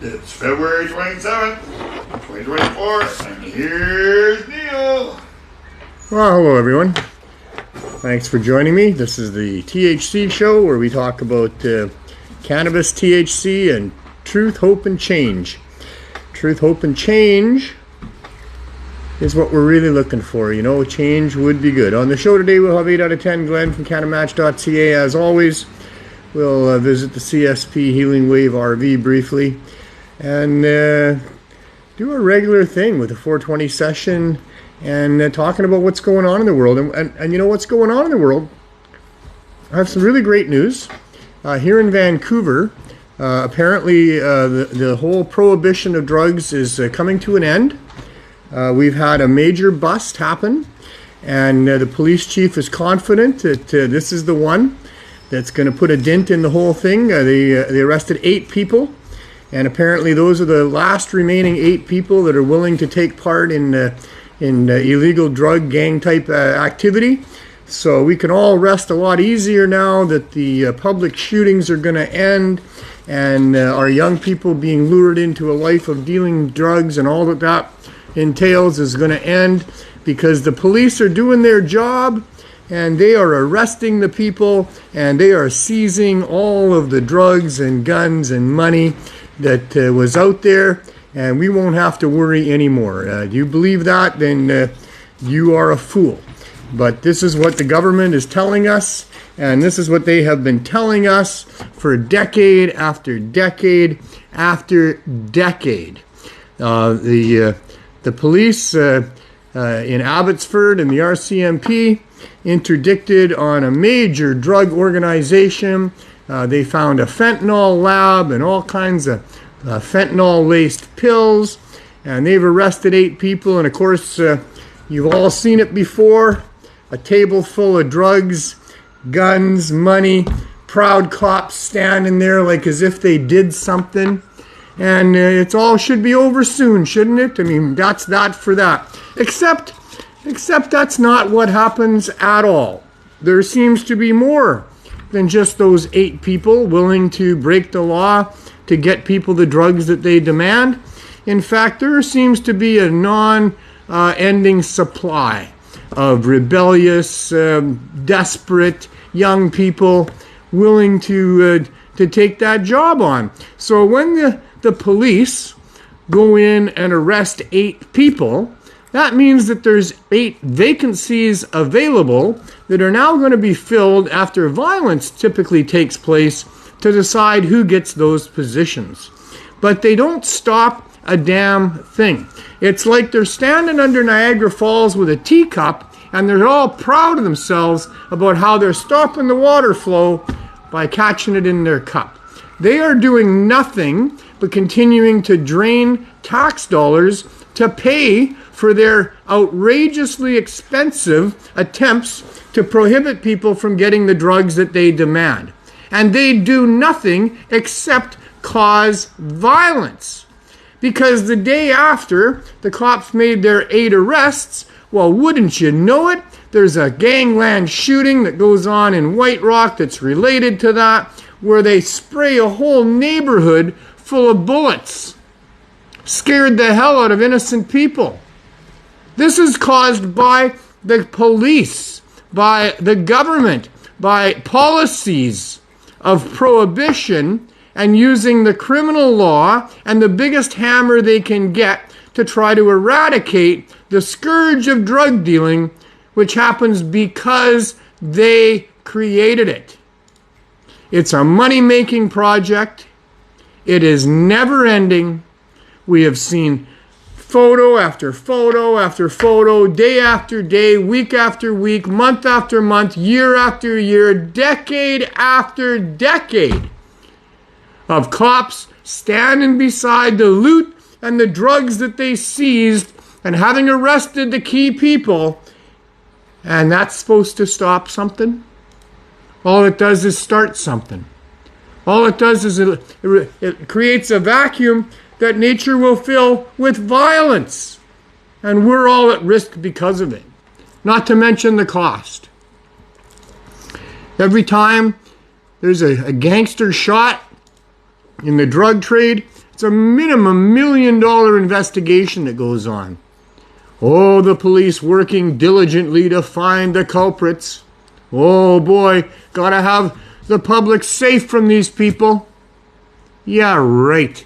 It's February 27th, 2024, and here's Neil. Well, hello everyone. Thanks for joining me. This is the THC show where we talk about cannabis, THC, and truth, hope, and change. Truth, hope, and change is what we're really looking for. You know, change would be good. On the show today, we'll have 8 out of 10 Glenn from canamatch.ca. As always, we'll visit the CSP Healing Wave RV briefly and do a regular thing with the 420 session and talking about what's going on in the world. And you know what's going on in the world? I have some really great news. Here in Vancouver, apparently the whole prohibition of drugs is coming to an end. We've had a major bust happen, and the police chief is confident that this is the one that's going to put a dent in the whole thing. They arrested 8 people, and apparently those are the last remaining 8 people that are willing to take part in illegal drug gang type activity. So we can all rest a lot easier now that the public shootings are going to end, and our young people being lured into a life of dealing drugs and all that entails is going to end, because the police are doing their job and they are arresting the people and they are seizing all of the drugs and guns and money that was out there, and we won't have to worry anymore. Do you believe that? Then you are a fool. But this is what the government is telling us, and this is what they have been telling us for decade after decade after decade. The police in Abbotsford and the RCMP interdicted on a major drug organization. They found a fentanyl lab and all kinds of fentanyl-laced pills, and they've arrested 8 people. And of course, you've all seen it before. A table full of drugs, guns, money, proud cops standing there like as if they did something. And it's all should be over soon, shouldn't it? I mean, that's that for that. Except that's not what happens at all. There seems to be more than just those 8 people willing to break the law to get people the drugs that they demand. In fact, there seems to be a non-ending supply of rebellious, desperate young people willing to take that job on. So when the police go in and arrest 8 people, that means that there's 8 vacancies available that are now going to be filled after violence typically takes place to decide who gets those positions. But they don't stop a damn thing. It's like they're standing under Niagara Falls with a teacup, and they're all proud of themselves about how they're stopping the water flow by catching it in their cup. They are doing nothing but continuing to drain tax dollars to pay for their outrageously expensive attempts to prohibit people from getting the drugs that they demand. And they do nothing except cause violence. Because the day after the cops made their 8 arrests, well, wouldn't you know it, there's a gangland shooting that goes on in White Rock that's related to that, where they spray a whole neighborhood full of bullets. Scared the hell out of innocent people. This is caused by the police, by the government, by policies of prohibition and using the criminal law and the biggest hammer they can get to try to eradicate the scourge of drug dealing, which happens because they created it. It's a money-making project. It is never ending. We have seen photo after photo after photo, day after day, week after week, month after month, year after year, decade after decade of cops standing beside the loot and the drugs that they seized and having arrested the key people. And that's supposed to stop something? All it does is start something. All it does is it creates a vacuum that nature will fill with violence. And we're all at risk because of it. Not to mention the cost. Every time there's a gangster shot in the drug trade, It's a minimum $1 million investigation that goes on. Oh, the police working diligently to find the culprits. Oh boy, gotta have the public safe from these people. Yeah, right.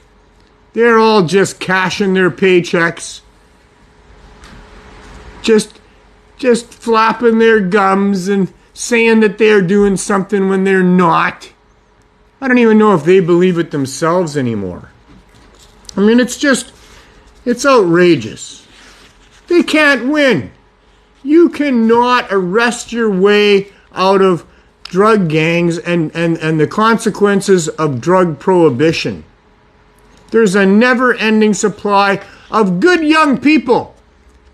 They're all just cashing their paychecks. Just flapping their gums and saying that they're doing something when they're not. I don't even know if they believe it themselves anymore. I mean, it's outrageous. They can't win. You cannot arrest your way out of drug gangs and the consequences of drug prohibition. There's a never-ending supply of good young people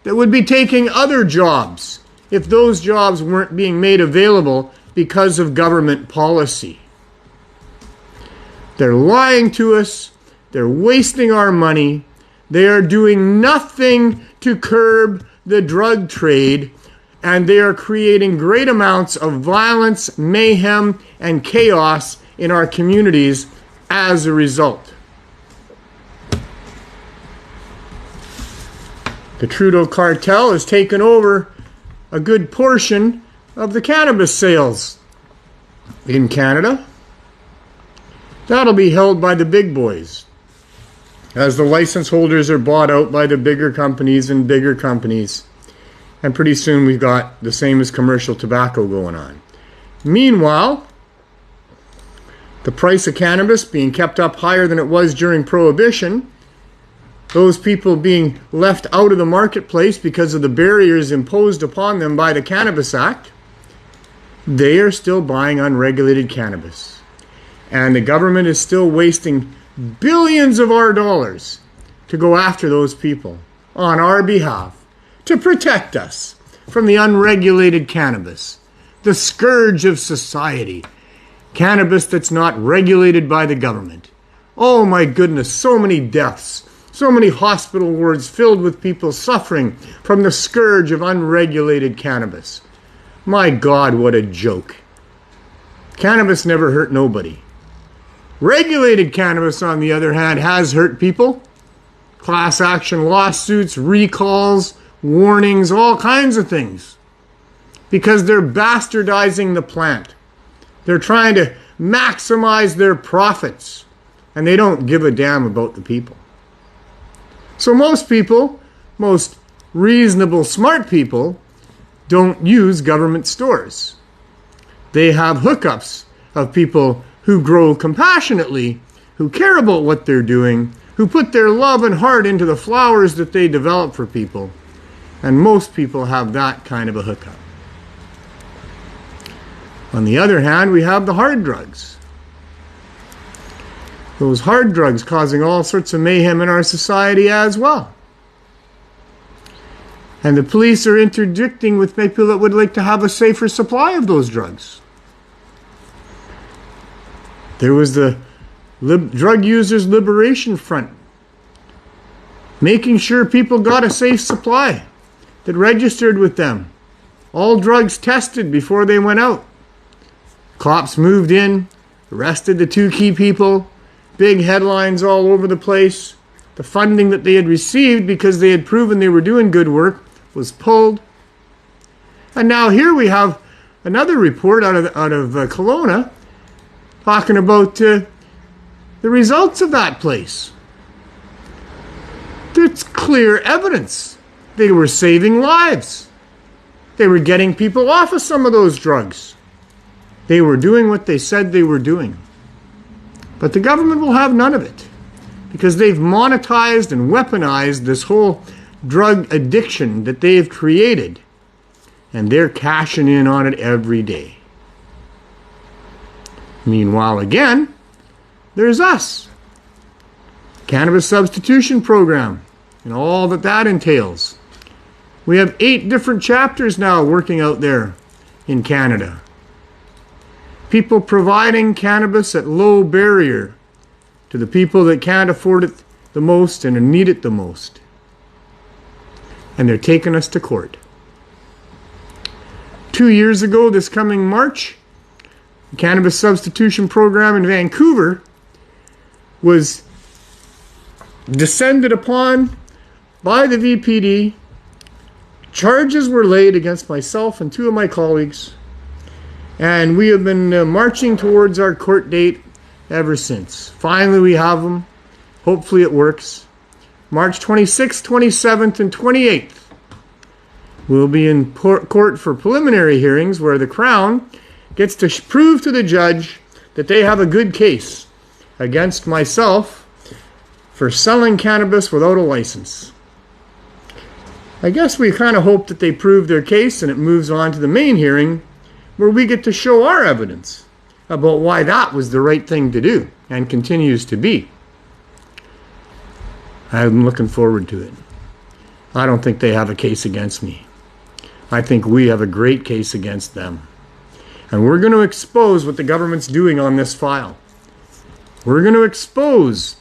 that would be taking other jobs if those jobs weren't being made available because of government policy. They're lying to us. They're wasting our money. They are doing nothing to curb the drug trade, and they are creating great amounts of violence, mayhem, and chaos in our communities as a result. The Trudeau cartel has taken over a good portion of the cannabis sales in Canada. That'll be held by the big boys, as the license holders are bought out by the bigger companies. And pretty soon we've got the same as commercial tobacco going on. Meanwhile, the price of cannabis being kept up higher than it was during Prohibition, those people being left out of the marketplace because of the barriers imposed upon them by the Cannabis Act, they are still buying unregulated cannabis. And the government is still wasting billions of our dollars to go after those people on our behalf to protect us from the unregulated cannabis, the scourge of society, cannabis that's not regulated by the government. Oh my goodness, so many deaths, so many hospital wards filled with people suffering from the scourge of unregulated cannabis. My God, what a joke. Cannabis never hurt nobody. Regulated cannabis, on the other hand, has hurt people. Class action lawsuits, recalls, warnings, all kinds of things. Because they're bastardizing the plant. They're trying to maximize their profits. And they don't give a damn about the people. So most people, most reasonable, smart people, don't use government stores. They have hookups of people who grow compassionately, who care about what they're doing, who put their love and heart into the flowers that they develop for people. And most people have that kind of a hookup. On the other hand, we have the hard drugs. Those hard drugs causing all sorts of mayhem in our society as well. And the police are interdicting with people that would like to have a safer supply of those drugs. There was the Drug Users Liberation Front, making sure people got a safe supply that registered with them. All drugs tested before they went out. Cops moved in, arrested the 2 key people, big headlines all over the place. The funding that they had received because they had proven they were doing good work was pulled. And now here we have another report out of Kelowna talking about the results of that place. It's clear evidence. They were saving lives. They were getting people off of some of those drugs. They were doing what they said they were doing. But the government will have none of it because they've monetized and weaponized this whole drug addiction that they've created, and they're cashing in on it every day. Meanwhile, again, there's us. Cannabis substitution program and all that entails. We have 8 different chapters now working out there in Canada. People providing cannabis at low barrier to the people that can't afford it the most and need it the most. And they're taking us to court. 2 years ago, this coming March, the cannabis substitution program in Vancouver was descended upon by the VPD. Charges were laid against myself and two of my colleagues, and we have been marching towards our court date ever since. Finally, we have them. Hopefully it works. March 26th, 27th, and 28th. We'll be in court for preliminary hearings where the Crown gets to prove to the judge that they have a good case against myself for selling cannabis without a license. I guess we kind of hope that they prove their case and it moves on to the main hearing where we get to show our evidence about why that was the right thing to do and continues to be. I'm looking forward to it. I don't think they have a case against me. I think we have a great case against them. And we're going to expose what the government's doing on this file. We're going to expose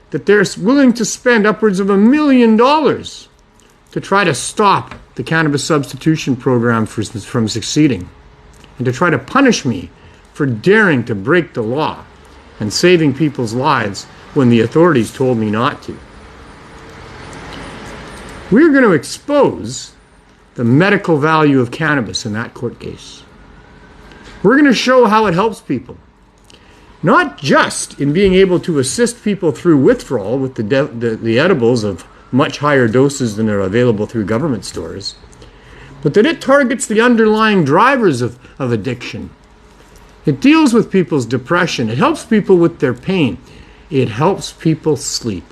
that they're willing to spend upwards of $1 million to try to stop the cannabis substitution program from succeeding, and to try to punish me for daring to break the law and saving people's lives when the authorities told me not to. We're going to expose the medical value of cannabis in that court case. We're going to show how it helps people, not just in being able to assist people through withdrawal with the edibles of much higher doses than are available through government stores, but that it targets the underlying drivers of addiction. It deals with people's depression. It helps people with their pain. It helps people sleep.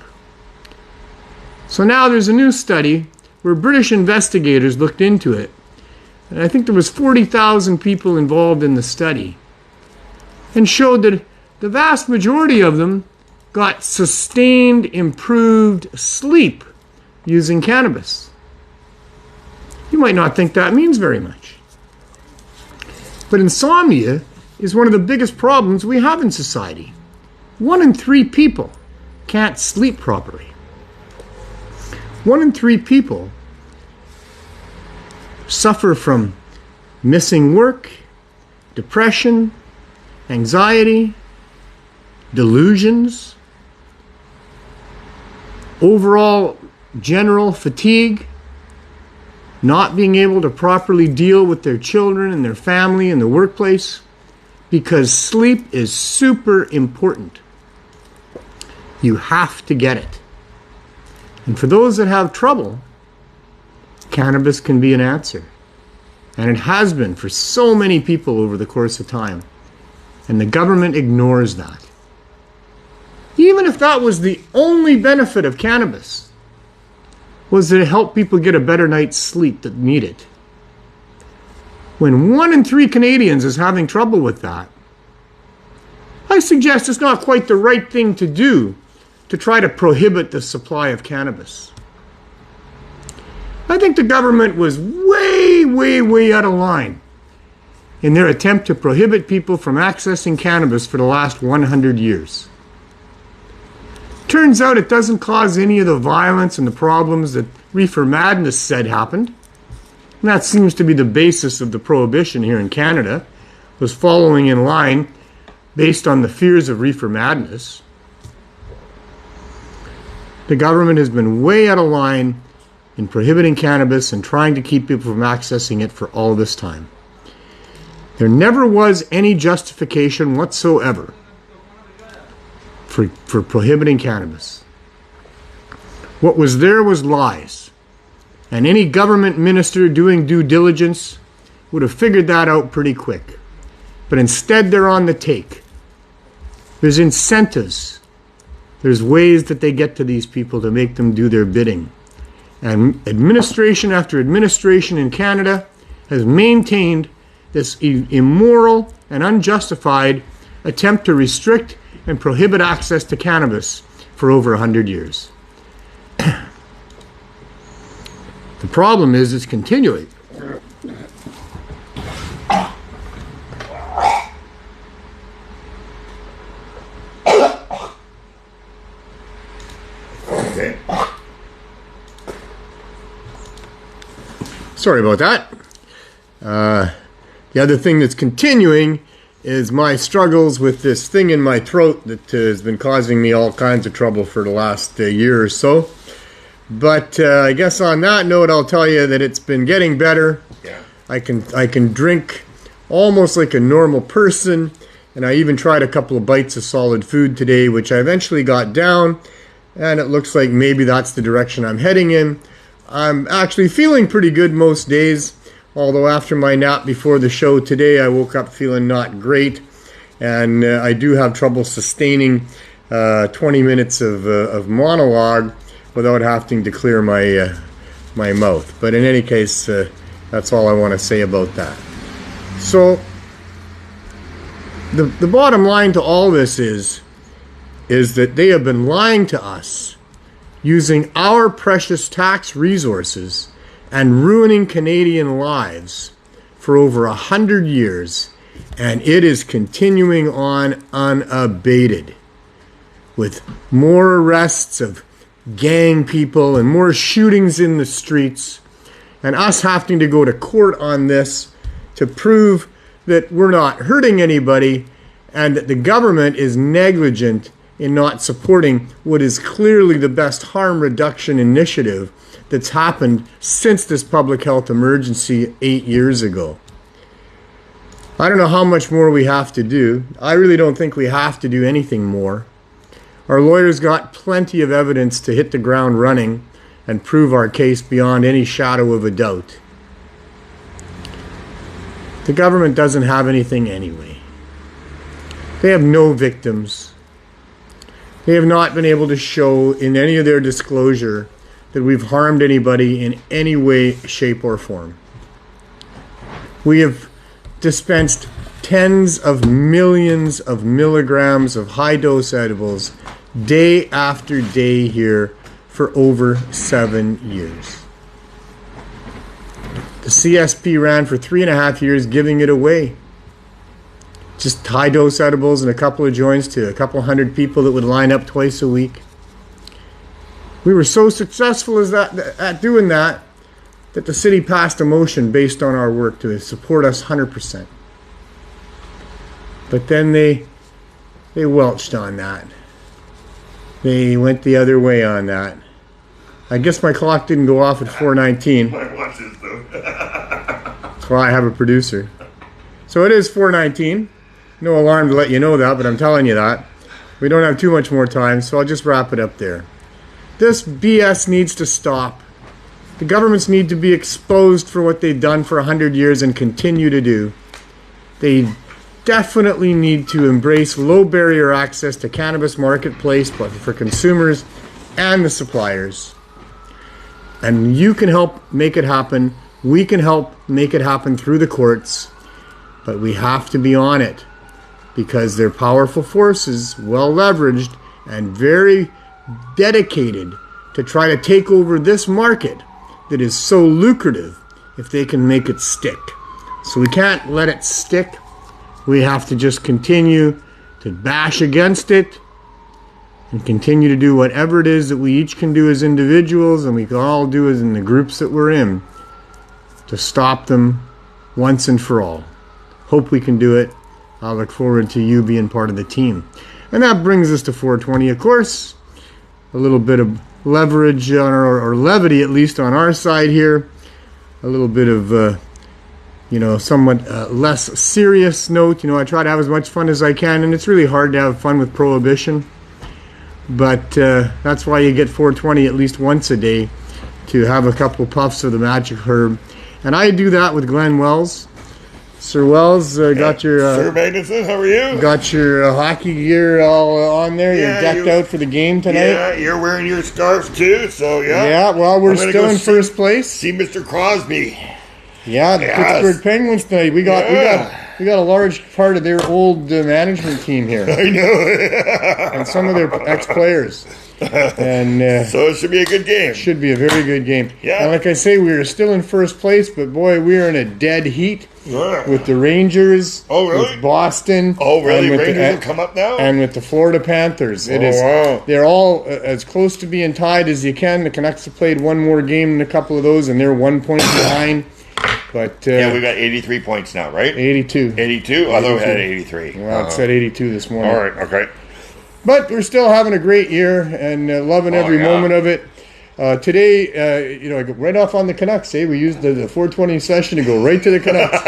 So now there's a new study where British investigators looked into it, and I think there was 40,000 people involved in the study, and showed that the vast majority of them got sustained, improved sleep using cannabis. You might not think that means very much. But insomnia is one of the biggest problems we have in society. 1 in 3 people can't sleep properly. 1 in 3 people suffer from missing work, depression, anxiety, delusions, overall general fatigue, not being able to properly deal with their children and their family and the workplace, because sleep is super important. You have to get it. And for those that have trouble, cannabis can be an answer. And it has been for so many people over the course of time. And the government ignores that. Even if that was the only benefit of cannabis, was that it helped people get a better night's sleep that need it. When 1 in 3 Canadians is having trouble with that, I suggest it's not quite the right thing to do to try to prohibit the supply of cannabis. I think the government was way out of line in their attempt to prohibit people from accessing cannabis for the last 100 years. Turns out it doesn't cause any of the violence and the problems that reefer madness said happened. And that seems to be the basis of the prohibition here in Canada, was following in line based on the fears of reefer madness. The government has been way out of line in prohibiting cannabis and trying to keep people from accessing it for all this time. There never was any justification whatsoever for prohibiting cannabis. What was there was lies. And any government minister doing due diligence would have figured that out pretty quick. But instead they're on the take. There's incentives. There's ways that they get to these people to make them do their bidding. And administration after administration in Canada has maintained this immoral and unjustified attempt to restrict and prohibit access to cannabis for over 100 years. The problem is it's continuing. Okay. Sorry about that. The other thing that's continuing is my struggles with this thing in my throat that has been causing me all kinds of trouble for the last year or so. But I guess on that note, I'll tell you that it's been getting better. Yeah. I can drink almost like a normal person, and I even tried a couple of bites of solid food today, which I eventually got down, and it looks like maybe that's the direction I'm heading in. I'm actually feeling pretty good most days. Although after my nap before the show today, I woke up feeling not great, and I do have trouble sustaining 20 minutes of monologue without having to clear my mouth. But in any case, that's all I want to say about that. So the bottom line to all this is that they have been lying to us, using our precious tax resources and ruining Canadian lives for over 100 years, and it is continuing on unabated, with more arrests of gang people and more shootings in the streets, and us having to go to court on this to prove that we're not hurting anybody and that the government is negligent in not supporting what is clearly the best harm reduction initiative that's happened since this public health emergency 8 years ago. I don't know how much more we have to do. I really don't think we have to do anything more. Our lawyers got plenty of evidence to hit the ground running and prove our case beyond any shadow of a doubt. The government doesn't have anything anyway. They have no victims. They have not been able to show in any of their disclosure that we've harmed anybody in any way, shape, or form. We have dispensed tens of millions of milligrams of high-dose edibles day after day here for over 7 years. The CSP ran for 3.5 years giving it away. Just high-dose edibles and a couple of joints to a couple hundred people that would line up twice a week. We were so successful at doing that the city passed a motion based on our work to support us 100%. But then they welched on that. They went the other way on that. I guess my clock didn't go off at 4:19. My watch is though. Well, I have a producer. So it is 4:19. No alarm to let you know that, but I'm telling you that. We don't have too much more time, so I'll just wrap it up there. This BS needs to stop. The governments need to be exposed for what they've done for 100 years and continue to do. They definitely need to embrace low barrier access to cannabis marketplace, but for consumers and the suppliers. And you can help make it happen. We can help make it happen through the courts, but we have to be on it because they're powerful forces, well leveraged, and very dedicated to try to take over this market that is so lucrative if they can make it stick. So we can't let it stick. We have to just continue to bash against it and continue to do whatever it is that we each can do as individuals and we can all do as in the groups that we're in to stop them once and for all. Hope we can do it. I look forward to you being part of the team. And that brings us to 420, of course. A little bit of leverage on or levity, at least on our side here. A little bit of, somewhat less serious note. I try to have as much fun as I can, and it's really hard to have fun with prohibition. But that's why you get 420 at least once a day, to have a couple puffs of the magic herb. And I do that with Glenn Wells. Sir Wells, got your... Sir Magnuson, how are you? Got your hockey gear all on there. You're decked out for the game tonight. Yeah, you're wearing your scarf too, so yeah. Yeah, well, we're still in first place. See Mr. Crosby. Yeah, the Pittsburgh Penguins tonight. We got a large part of their old management team here. I know. And some of their ex-players. And so it should be a good game. Should be a very good game. Yeah. And like I say, we are still in first place, but boy, we are in a dead heat with the Rangers. Oh, really? With Boston. Oh, really? Rangers will come up now? And with the Florida Panthers. Wow. They're all as close to being tied as you can. The Canucks have played one more game than a couple of those, and they're 1 point behind. But Yeah, we got 83 points now, right? 82. 82? I thought we had 83. Well, it said 82 this morning. All right, okay. But we're still having a great year and loving every moment of it. Today, I go right off on the Canucks. We used the 420 session to go right to the Canucks.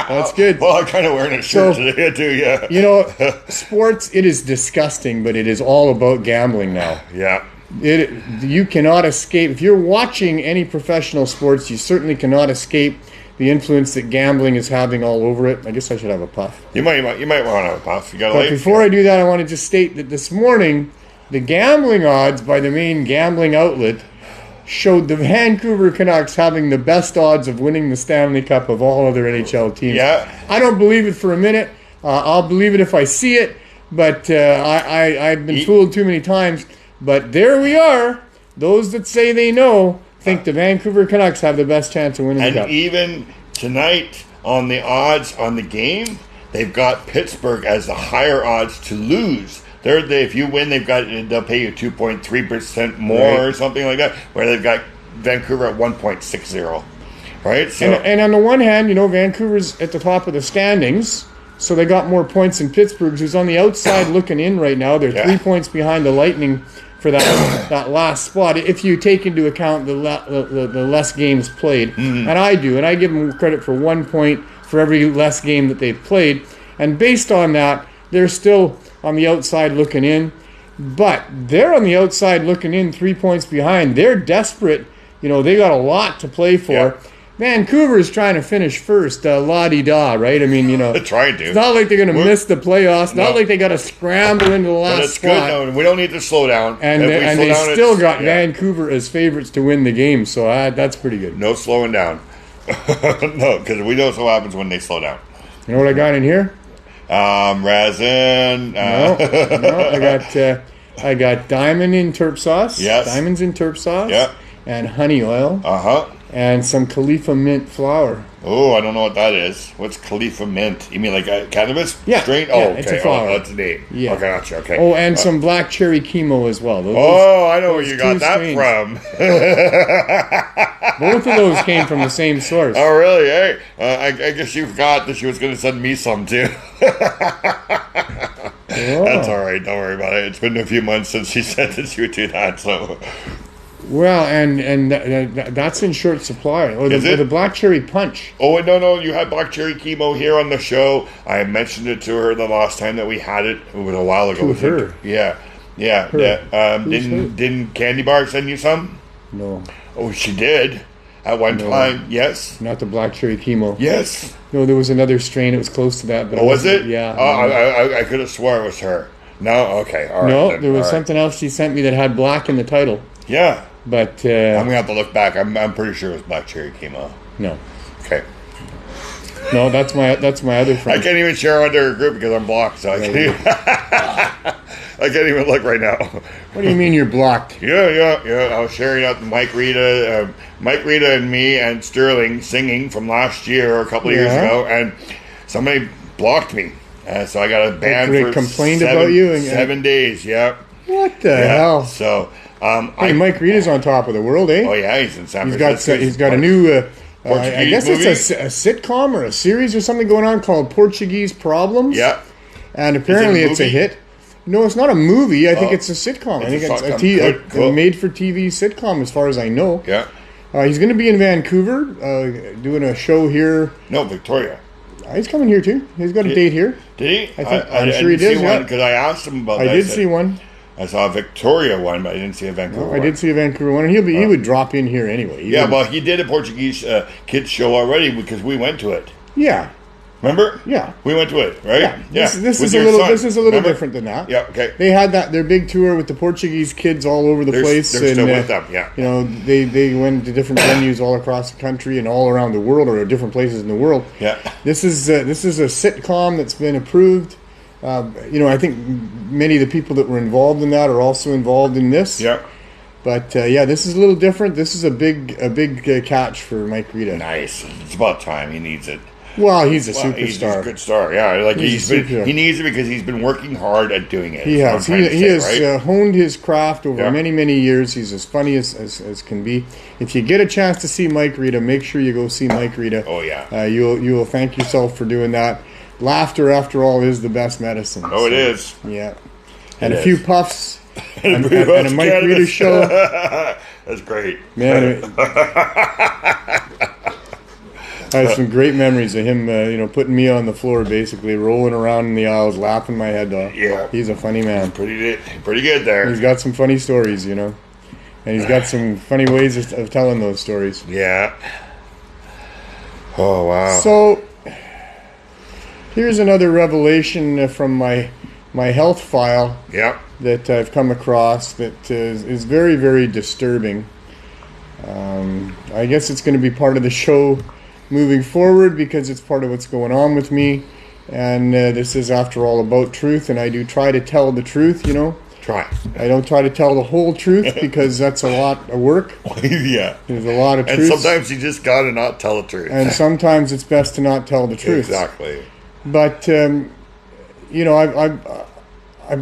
That's good. Well, I'm kind of wearing a shirt today, too, yeah. Sports, it is disgusting, but it is all about gambling now. Yeah. You cannot escape. If you're watching any professional sports, you certainly cannot escape the influence that gambling is having all over it. I guess I should have a puff. You might want to have a puff. You got But before I do that, I want to just state that this morning, the gambling odds by the main gambling outlet showed the Vancouver Canucks having the best odds of winning the Stanley Cup of all other NHL teams. Yeah. I don't believe it for a minute. I'll believe it if I see it, but I've been fooled too many times. But there we are. Those that say they know think the Vancouver Canucks have the best chance of winning the Cup. And even tonight on the odds on the game, they've got Pittsburgh as the higher odds to lose. If you win, they'll pay you 2.3% more or something like that. Where they've got Vancouver at 1.60, right? So, and on the one hand, Vancouver's at the top of the standings, so they got more points than Pittsburgh, who's on the outside looking in right now. They're 3 points behind the Lightning for that last spot, if you take into account the less games played. And I do, and I give them credit for 1 point for every less game that they've played. And based on that, they're still on the outside looking in. But they're on the outside looking in, 3 points behind. They're desperate. They got a lot to play for. Yeah. Vancouver is trying to finish first, la-di-da, right? I mean, trying to. It's not like they're going to miss the playoffs. Not like they got to scramble into the last but it's spot. Good. No, we don't need to slow down. And they still got Vancouver as favorites to win the game, so that's pretty good. No slowing down. No, because we know what happens when they slow down. You know what I got in here? Resin. No, I got diamond in terp sauce. Yes. Diamonds in terp sauce. Yeah. And honey oil. And some Khalifa mint flour. Oh, I don't know what that is. What's Khalifa mint? You mean like a cannabis strain? Yeah, Okay. it's a flour. Oh, that's a name. Yeah. Okay, gotcha. Okay. Oh, and some black cherry chemo as well. I know where you got that strains. from. Both of those came from the same source. Oh, really? Hey, I guess you forgot that she was going to send me some too. That's all right. Don't worry about it. It's been a few months since she said that she would do that. So. Well, and that's in short supply. Or the black cherry punch. Oh, no. You had black cherry chemo here on the show. I mentioned it to her the last time that we had it. It was a while ago. To her? Yeah. Her. Didn't Candy Bar send you some? No. Oh, she did. At one time, yes. Not the black cherry chemo. Yes. No, there was another strain. It was close to that. But Was it? Yeah. I could have swore it was her. No? Okay. All right. No, there was something else she sent me that had black in the title. Yeah. But I'm going to have to look back. I'm pretty sure it was black cherry chemo. No. Okay. No, that's my other friend. I can't even share under a group because I'm blocked, so I can't even look right now. What do you mean you're blocked? Yeah. I was sharing out Mike Rita and me and Sterling singing from last year or a couple of years ago, and somebody blocked me. So I got a ban for complained about you 7 days. Yeah. What the hell? So Mike Rita's on top of the world, eh? Oh yeah, he's in San Francisco. He's got a new. I guess movie? It's a sitcom or a series or something going on called Portuguese Problems. Yeah. And apparently it's a hit. No, it's not a movie. I think it's a sitcom. I think it's a made-for-TV sitcom as far as I know. Yeah. He's going to be in Vancouver doing a show here. No, Victoria. He's coming here too. He's got a date here. Did he? I'm sure he did. Because I asked him about that. I did see one. I saw a Victoria one, but I didn't see a Vancouver one. I did see a Vancouver one, and he would drop in here anyway. He did a Portuguese kids show already because we went to it. Yeah. Remember? Yeah. We went to it, right? Yeah. This is a little different than that. Yeah, okay. They had their big tour with the Portuguese kids all over the place. They're still with them, yeah. They went to different venues all across the country and all around the world, or different places in the world. Yeah. This is a sitcom that's been approved. I think many of the people that were involved in that are also involved in this. Yeah. But this is a little different. This is a big catch for Mike Rita. Nice. It's about time. He needs it. Well, he's a Well, he's superstar. a good star, yeah. Like He's a superstar. he needs it because he's been working hard at doing it. He has. He has honed his craft over Yeah. many, many years. He's as funny as can be. If you get a chance to see Mike Rita, make sure you go see Mike Rita. Oh, yeah. You will thank yourself for doing that. Laughter, after all, is the best medicine. Oh, it is. Yeah. And It a few is. puffs and Pretty a much Mike cannabis. Rita show. That's great. Man, I have some great memories of him, putting me on the floor, basically rolling around in the aisles, laughing my head off. Yeah. He's a funny man. Pretty good there. He's got some funny stories, and he's got some funny ways of telling those stories. Yeah. Oh, wow. So, here's another revelation from my health file Yeah. that I've come across that is very, very disturbing. I guess it's going to be part of the show moving forward because it's part of what's going on with me. And this is, after all, about truth, and I do try to tell the truth, Try. I don't try to tell the whole truth because that's a lot of work. Yeah. There's a lot of And truth. sometimes you just gotta not tell the truth. And sometimes it's best to not tell the truth. Exactly. But I've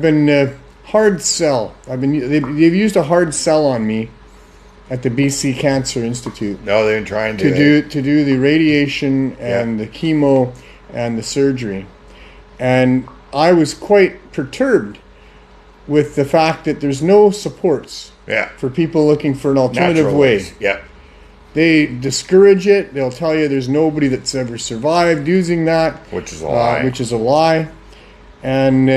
been hard sell. They've used a hard sell on me at the BC Cancer Institute No, they've been trying to do the radiation and the chemo and the surgery, and I was quite perturbed with the fact that there's no supports Yeah. for people looking for an alternative Natural way. ways. Yeah. They discourage it. They'll tell you there's nobody that's ever survived using that, Which is a lie. Which is a lie. And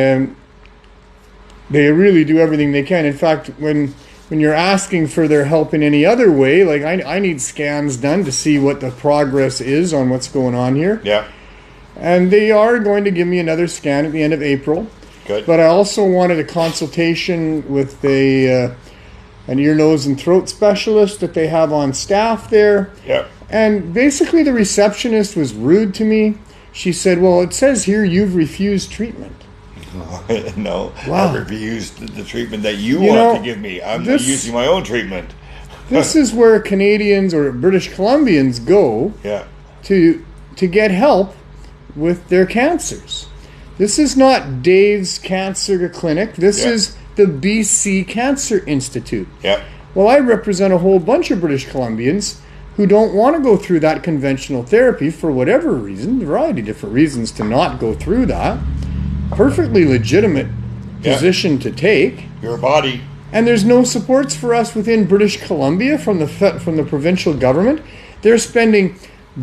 they really do everything they can. In fact, when you're asking for their help in any other way, like I need scans done to see what the progress is on what's going on here. Yeah. And they are going to give me another scan at the end of April. Good. But I also wanted a consultation with an ear, nose, and throat specialist that they have on staff there. Yeah. And basically the receptionist was rude to me. She said, well, it says here you've refused treatment. No. Wow. I refused the treatment that you You want know, to give me. I'm this- using my own treatment. This is where Canadians or British Columbians go Yeah. to get help with their cancers. This is not Dave's Cancer Clinic. This Yeah. is the BC Cancer Institute. Yeah. Well, I represent a whole bunch of British Columbians who don't want to go through that conventional therapy for whatever reason, a variety of different reasons to not go through that. Perfectly legitimate Yeah. position to take. Your body. And there's no supports for us within British Columbia from the provincial government. They're spending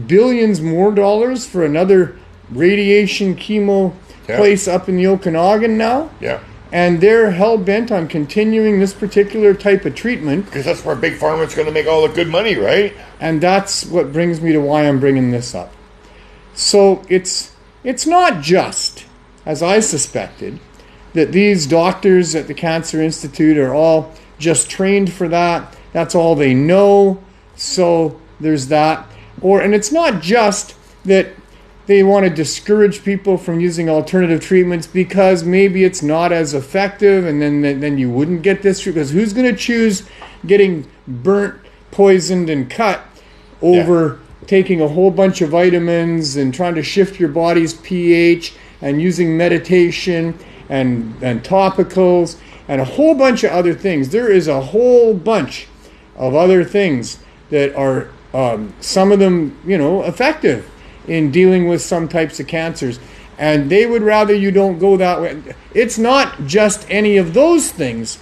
billions more dollars for another radiation chemo place up in the Okanagan now. Yeah. And they're hell-bent on continuing this particular type of treatment. Because that's where Big Pharma's going to make all the good money, right? And that's what brings me to why I'm bringing this up. So it's not just, as I suspected, that these doctors at the Cancer Institute are all just trained for that. That's all they know. So there's that. And it's not just that they want to discourage people from using alternative treatments because maybe it's not as effective, and then you wouldn't get this treatment. Because who's going to choose getting burnt, poisoned, and cut over taking a whole bunch of vitamins and trying to shift your body's pH and using meditation and topicals and a whole bunch of other things? There is a whole bunch of other things that are some of them, effective in dealing with some types of cancers, and they would rather you don't go that way. It's not just any of those things.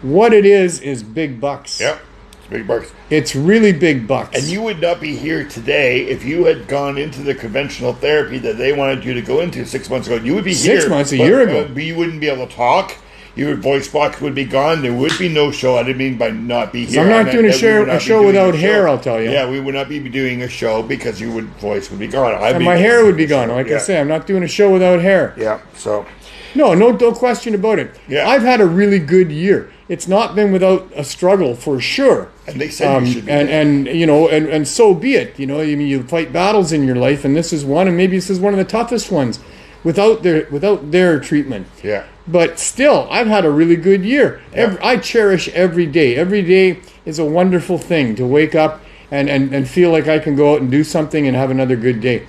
What it is big bucks. Yeah. It's big bucks. It's really big bucks. And you would not be here today if you had gone into the conventional therapy that they wanted you to go into 6 months ago. You would be here. 6 months, a year ago. But you wouldn't be able to talk. Your voice box would be gone. There would be no show. I didn't mean by not be here. I'm not doing a that we would not be show doing without a hair, show. I'll tell you. Yeah, we would not be doing a show because your voice would be gone. And my hair would be gone. Like I say, I'm not doing a show without hair. Yeah, so. No question about it. Yeah. I've had a really good year. It's not been without a struggle, for sure. And they said you should be. And so be it. You fight battles in your life, and this is one, and maybe this is one of the toughest ones without their treatment. Yeah. But still, I've had a really good year. Yeah. I cherish every day. Every day is a wonderful thing to wake up and feel like I can go out and do something and have another good day.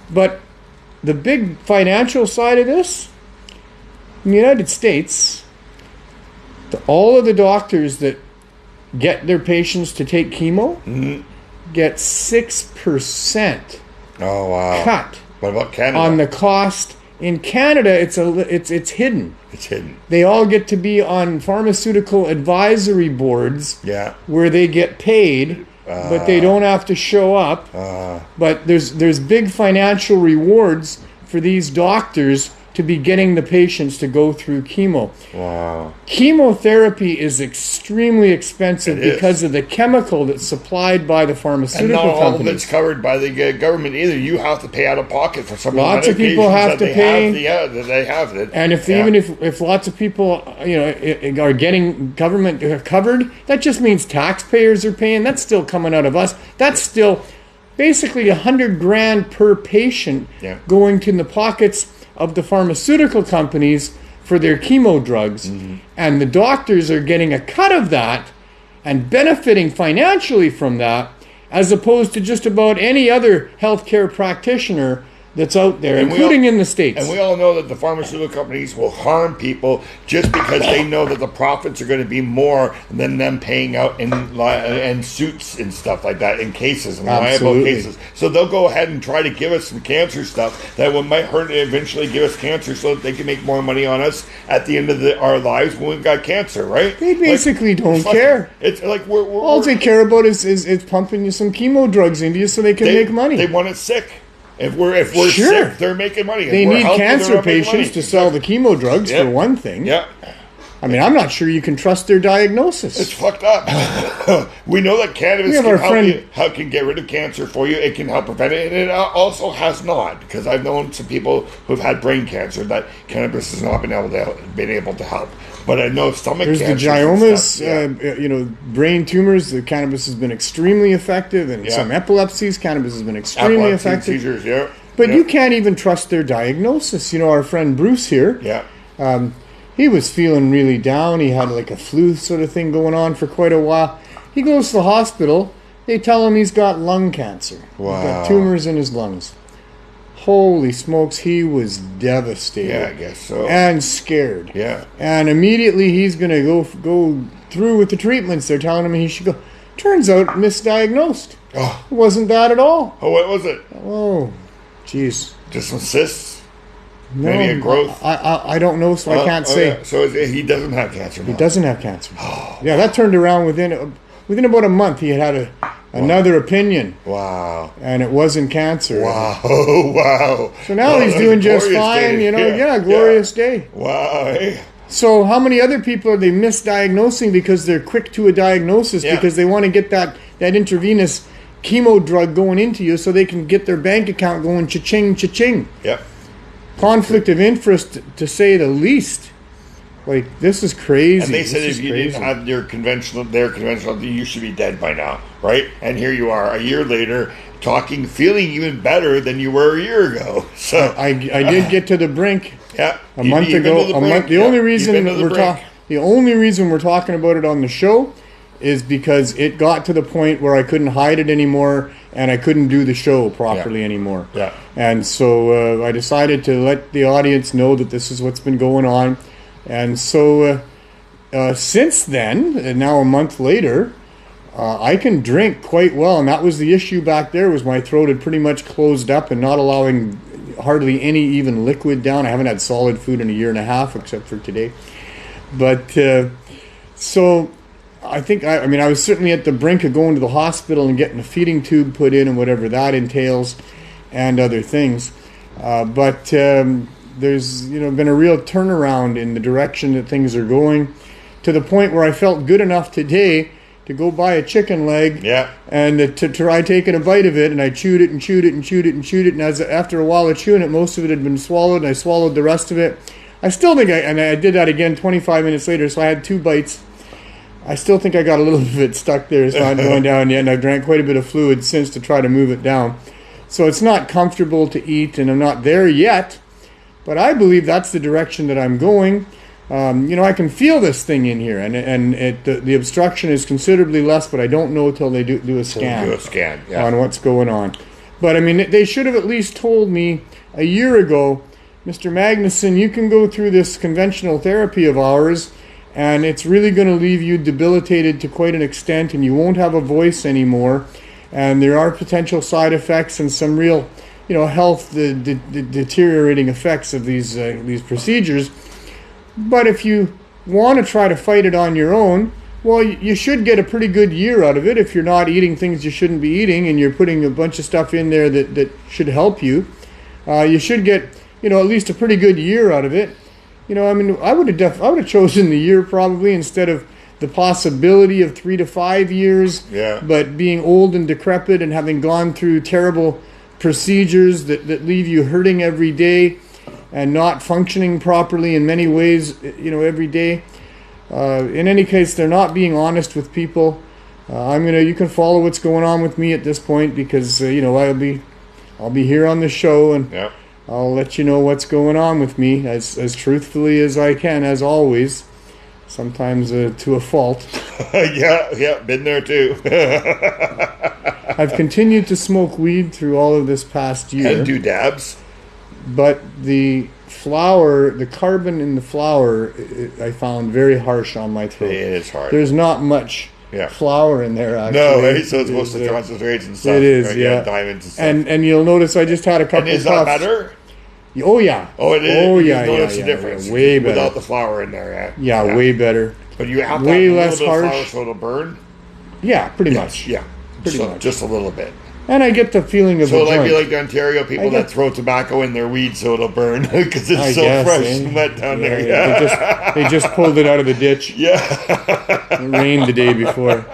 But the big financial side of this, in the United States, all of the doctors that get their patients to take chemo get 6% Oh, wow. cut What about Canada? on the cost. In Canada, it's hidden. It's hidden. They all get to be on pharmaceutical advisory boards Yeah. where they get paid, but they don't have to show up. But there's big financial rewards for these doctors to be getting the patients to go through chemo. Wow. Chemotherapy is extremely expensive It is. because of the chemical that's supplied by the And pharmaceutical not all of companies. it's covered by the government either. You have to pay out of pocket for some Lots of people medications have that to they pay. that they have it. And even if lots of people are getting government covered, that just means taxpayers are paying. That's still coming out of us. That's still basically $100,000 per patient going to the pockets of the pharmaceutical companies for their chemo drugs. And the doctors are getting a cut of that and benefiting financially from that, as opposed to just about any other healthcare practitioner that's out there, including in the States. And we all know that the pharmaceutical companies will harm people just because they know that the profits are going to be more than them paying out in suits and stuff like that, in cases, and liable cases. So they'll go ahead and try to give us some cancer stuff that might hurt and eventually give us cancer so that they can make more money on us at the end of our lives when we've got cancer, right? They basically don't care. It's like all they care about is pumping you some chemo drugs into you so they can make money. They want it sick. If we're Sure. sick, they're making money. If They we're need healthy, cancer they're not making patients money. to sell the chemo drugs, for one thing. Yeah. I mean, I'm not sure you can trust their diagnosis. It's fucked up. We know that cannabis can get rid of cancer for you. It can help prevent it, and it also has not, because I've known some people who've had brain cancer that cannabis has not been able to help. But I know stomach There's cancer. the gliomas, brain tumors. The cannabis has been extremely effective, and some epilepsies, cannabis has been extremely effective. Seizures, But you can't even trust their diagnosis. Our friend Bruce here. He was feeling really down. He had like a flu sort of thing going on for quite a while. He goes to the hospital. They tell him he's got lung cancer. Wow. He's got tumors in his lungs. Holy smokes, he was devastated. Yeah, I guess so. And scared. Yeah. And immediately he's going to go through with the treatments. They're telling him he should go. Turns out, misdiagnosed. Oh. It wasn't that at all. Oh, what was it? Oh, jeez. Just some cysts? No, Maybe a growth? I don't know, so I can't say. Yeah. So he doesn't have cancer now. He doesn't have cancer. Yeah, that turned around within about a month. He had another opinion. Wow. And it wasn't cancer. Wow. Wow. So now he's doing just fine, day. Glorious day. Wow. Hey. So how many other people are they misdiagnosing because they're quick to a diagnosis because they want to get that intravenous chemo drug going into you so they can get their bank account going cha-ching, cha-ching. Yep. Conflict of interest, to say the least. Like, this is crazy. And they said if you didn't have their conventional, you should be dead by now, right? And here you are, a year later, talking, feeling even better than you were a year ago. So I did get to the brink. Yeah, a month ago. The only reason we're talking about it on the show is because it got to the point where I couldn't hide it anymore, and I couldn't do the show properly anymore. Yeah. And so I decided to let the audience know that this is what's been going on. And so since then, and now a month later, I can drink quite well. And that was the issue back there, was my throat had pretty much closed up and not allowing hardly any even liquid down. I haven't had solid food in a year and a half, except for today. But so I think, I was certainly at the brink of going to the hospital and getting a feeding tube put in and whatever that entails and other things. But there's been a real turnaround in the direction that things are going, to the point where I felt good enough today to go buy a chicken leg and to try taking a bite of it, and I chewed it and chewed it and chewed it and chewed it, and after a while of chewing it, most of it had been swallowed, and I swallowed the rest of it. I still think I did that again 25 minutes later, so I had 2 bites. I still think I got a little bit of it stuck there. It's not going down yet, and I've drank quite a bit of fluid since to try to move it down. So it's not comfortable to eat, and I'm not there yet, but I believe that's the direction that I'm going. I can feel this thing in here, and the obstruction is considerably less, but I don't know until they do a scan. On what's going on. But I mean, they should have at least told me a year ago, Mr. Magnuson, you can go through this conventional therapy of ours, and it's really going to leave you debilitated to quite an extent, and you won't have a voice anymore. And there are potential side effects and some real, health deteriorating effects of these procedures. But if you want to try to fight it on your own, well, you should get a pretty good year out of it if you're not eating things you shouldn't be eating and you're putting a bunch of stuff in there that should help you. You should get, at least a pretty good year out of it. I would have chosen the year probably instead of the possibility of 3 to 5 years. Yeah. But being old and decrepit and having gone through terrible procedures that leave you hurting every day and not functioning properly in many ways, every day. In any case, they're not being honest with people. You can follow what's going on with me at this point because I'll be here on the show and Yep. I'll let you know what's going on with me as truthfully as I can, as always. Sometimes to a fault. yeah, been there too. I've continued to smoke weed through all of this past year. And do dabs. But the flower, the carbon in the flower, I found very harsh on my throat. It is hard. There's not much flower in there, actually. No, right? So it's most of the concentrates and stuff. It is, right? yeah. Diamonds and stuff. And you'll notice I just had a couple And is puffs. that better? Oh, yeah. Oh, it is? Oh, You yeah, notice yeah, the difference. way better. Without the flour in there, Yeah, way better. But you have to way have a less little bit of harsh. flour so it'll burn? Yeah, pretty much. Yeah. Pretty much. Just a little bit. And I get the feeling of So a it might joint. be like the Ontario people that throw tobacco in their weed so it'll burn because it's I so guess, fresh eh? and wet down there. Yeah, they just pulled it out of the ditch. Yeah. It rained the day before.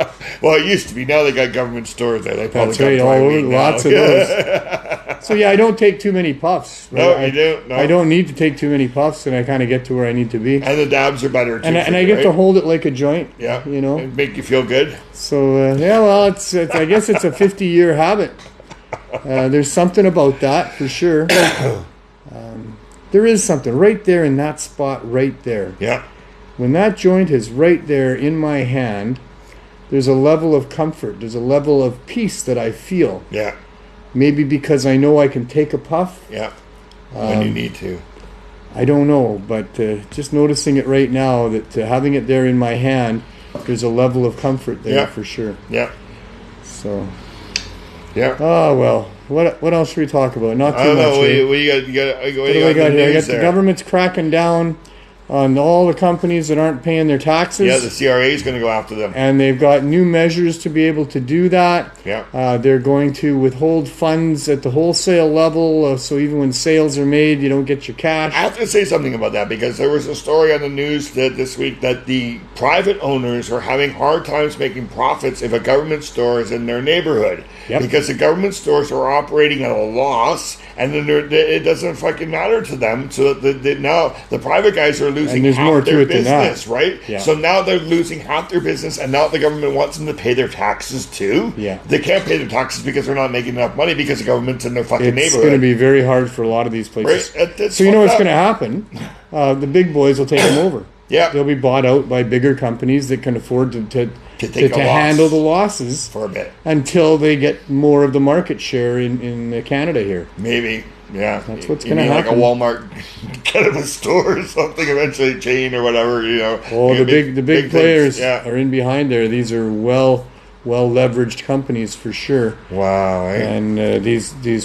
Well, it used to be. Now they got government stores there. They probably That's right, got all dry over, weed now. lots of those. So yeah, I don't take too many puffs. Right? No, you don't. No. I don't need to take too many puffs, and I kind of get to where I need to be. And the dabs are better too. And I get to hold it like a joint. Yeah. And make you feel good. So it's I guess it's a 50-year habit. There's something about that for sure. There is something right there in that spot right there. Yeah. When that joint is right there in my hand, there's a level of comfort. There's a level of peace that I feel. Yeah. Maybe because I know I can take a puff. Yeah. When you need to. I don't know, but just noticing it right now, that having it there in my hand, there's a level of comfort there for sure. Yeah. So. Yeah. Oh, well. What else should we talk about? Not too I don't much. know. eh? What do you got? What do I got here? I got the government's cracking down on all the companies that aren't paying their taxes. Yeah, the CRA is going to go after them. And they've got new measures to be able to do that. Yeah. They're going to withhold funds at the wholesale level, so even when sales are made, you don't get your cash. I have to say something about that because there was a story on the news this week that the private owners are having hard times making profits if a government store is in their neighborhood. Yep. Because the government stores are operating at a loss, and then it doesn't fucking matter to them. So now the private guys are losing half their business, right? Yeah. So now they're losing half their business, and now the government wants them to pay their taxes too. Yeah. They can't pay their taxes because they're not making enough money because the government's in their fucking It's neighborhood. going to be very hard for a lot of these places. Right? So you know what's going to happen? The big boys will take them over. Yeah. They'll be bought out by bigger companies that can afford to take a loss handle the losses for a bit until they get more of the market share in Canada here. Maybe. Yeah. That's what's going to happen. Like a Walmart kind of a store or something, eventually chain or whatever, Oh, the big players things. are in behind there. These are well leveraged companies for sure. Wow. Eh? And these the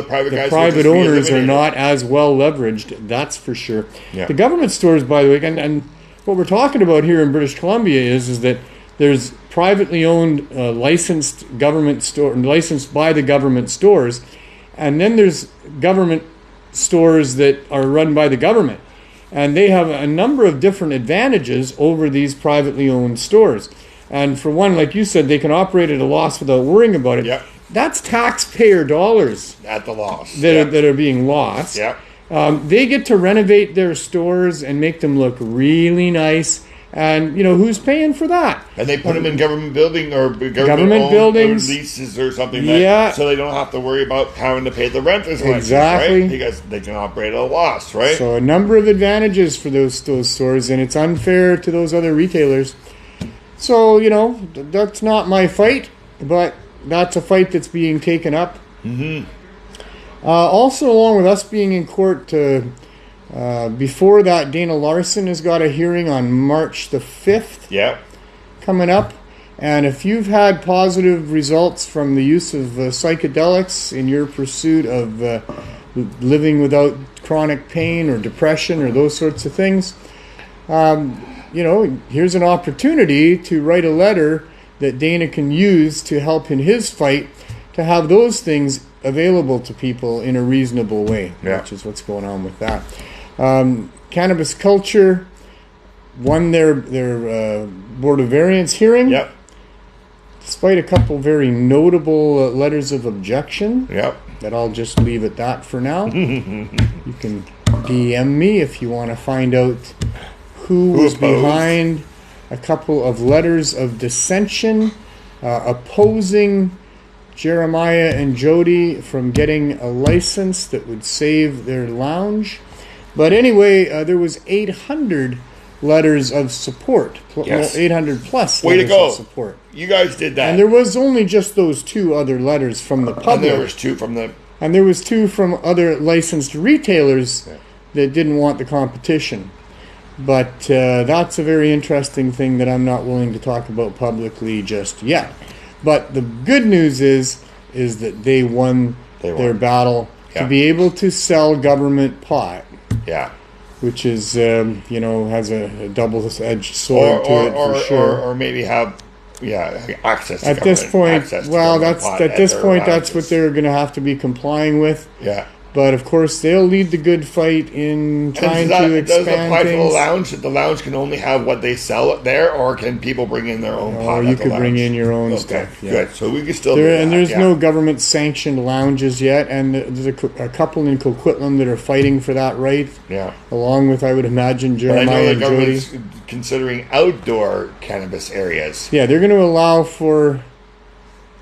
private guys private owners are not as well leveraged. That's for sure. Yeah. The government stores, by the way, and what we're talking about here in British Columbia is that there's privately owned licensed government store, licensed by the government stores, and then there's government stores that are run by the government, and they have a number of different advantages over these privately owned stores. And for one, like you said, they can operate at a loss without worrying about it. Yep. That's taxpayer dollars at the loss that are being lost. Yeah. They get to renovate their stores and make them look really nice. And, who's paying for that? And they put them in government building or government buildings, or leases or something so they don't have to worry about having to pay the rent as much. Exactly. Right? Because they can operate at a loss, right? So a number of advantages for those stores, and it's unfair to those other retailers. So, that's not my fight, but that's a fight that's being taken up Also, along with us being in court, before that, Dana Larson has got a hearing on March the 5th. Yeah. Coming up. And if you've had positive results from the use of psychedelics in your pursuit of living without chronic pain or depression or those sorts of things, here's an opportunity to write a letter that Dana can use to help in his fight to have those things available to people in a reasonable way, which is what's going on with that. Cannabis Culture won their Board of Variance hearing. Yep. Despite a couple very notable letters of objection. Yep. That I'll just leave at that for now. You can DM me if you want to find out who was behind a couple of letters of dissension opposing Jeremiah and Jody from getting a license that would save their lounge. But anyway, there was 800 letters of support. 800 plus Way letters to go. of support. You guys did that. And there was only just those 2 other letters from the public. And there was 2 from the... And there was 2 from other licensed retailers that didn't want the competition. But that's a very interesting thing that I'm not willing to talk about publicly just yet. But the good news is that they won their battle to be able to sell government pot. Yeah. Which is, has a double-edged sword to it for sure. Or maybe have, access to at this point. Well, that's houses. what they're going to have to be complying with. Yeah. But of course, they'll lead the good fight in trying to expand does it apply things. to the lounge? That the lounge can only have what they sell there, or can people bring in their own pot? Or you could bring in your own stuff. Good. So we can still do that. And there's no government-sanctioned lounges yet, and there's a couple in Coquitlam that are fighting for that right. Yeah. Along with, I would imagine, But I know Jeremiah the and Jody. government's considering outdoor cannabis areas. Yeah, they're going to allow for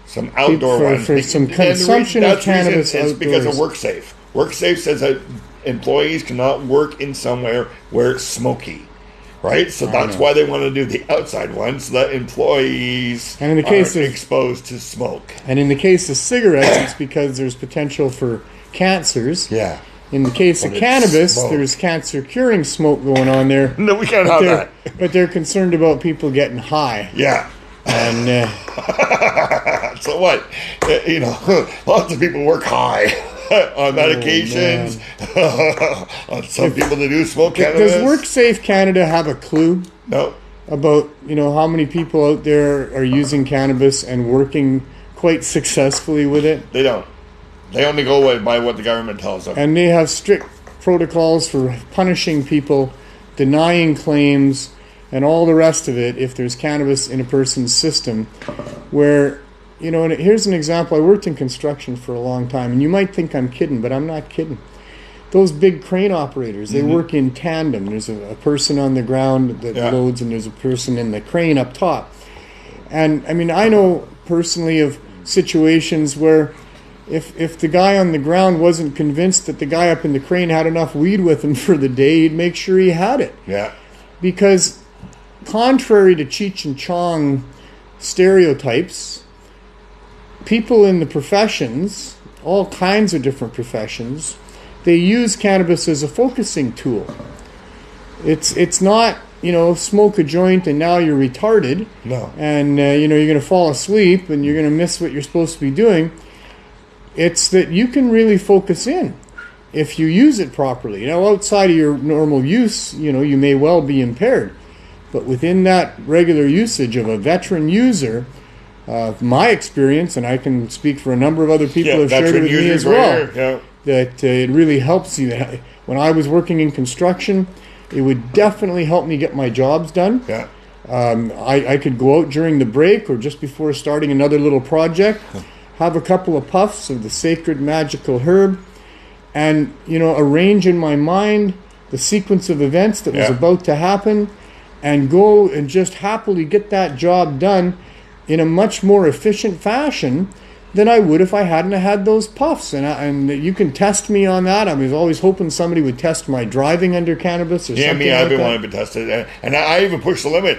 some outdoor ones for some consumption of cannabis outdoors. It's because of WorkSafe. WorkSafe says that employees cannot work in somewhere where it's smoky, right? So that's why they want to do the outside ones, so that employees and in the case aren't of, exposed to smoke. And in the case of cigarettes, it's because there's potential for cancers. Yeah. In the case of cannabis, there's cancer-curing smoke going on there. No, we can't have that. But they're concerned about people getting high. Yeah. And so what? Lots of people work high. On medications, on some people that do smoke cannabis. Does WorkSafe Canada have a clue? No. About how many people out there are using cannabis and working quite successfully with it? They don't. They only go by what the government tells them. And they have strict protocols for punishing people, denying claims, and all the rest of it if there's cannabis in a person's system, where... and here's an example. I worked in construction for a long time, and you might think I'm kidding, but I'm not kidding. Those big crane operators, they work in tandem. There's a person on the ground that loads, and there's a person in the crane up top. And, I know personally of situations where if the guy on the ground wasn't convinced that the guy up in the crane had enough weed with him for the day, he'd make sure he had it. Yeah. Because contrary to Cheech and Chong stereotypes, people in the professions, all kinds of different professions, they use cannabis as a focusing tool. It's not, smoke a joint and now you're retarded. No. And, you're going to fall asleep and you're going to miss what you're supposed to be doing. It's that you can really focus in if you use it properly. Now, outside of your normal use, you may well be impaired. But within that regular usage of a veteran user, my experience, and I can speak for a number of other people who have shared it with me as well, that it really helps you. When I was working in construction, it would definitely help me get my jobs done. Yeah. I could go out during the break or just before starting another little project, have a couple of puffs of the sacred magical herb, and arrange in my mind the sequence of events that was about to happen, and go and just happily get that job done in a much more efficient fashion than I would if I hadn't had those puffs. And you can test me on that. I was always hoping somebody would test my driving under cannabis or something I've like been that. wanting to test it, and I even push the limit.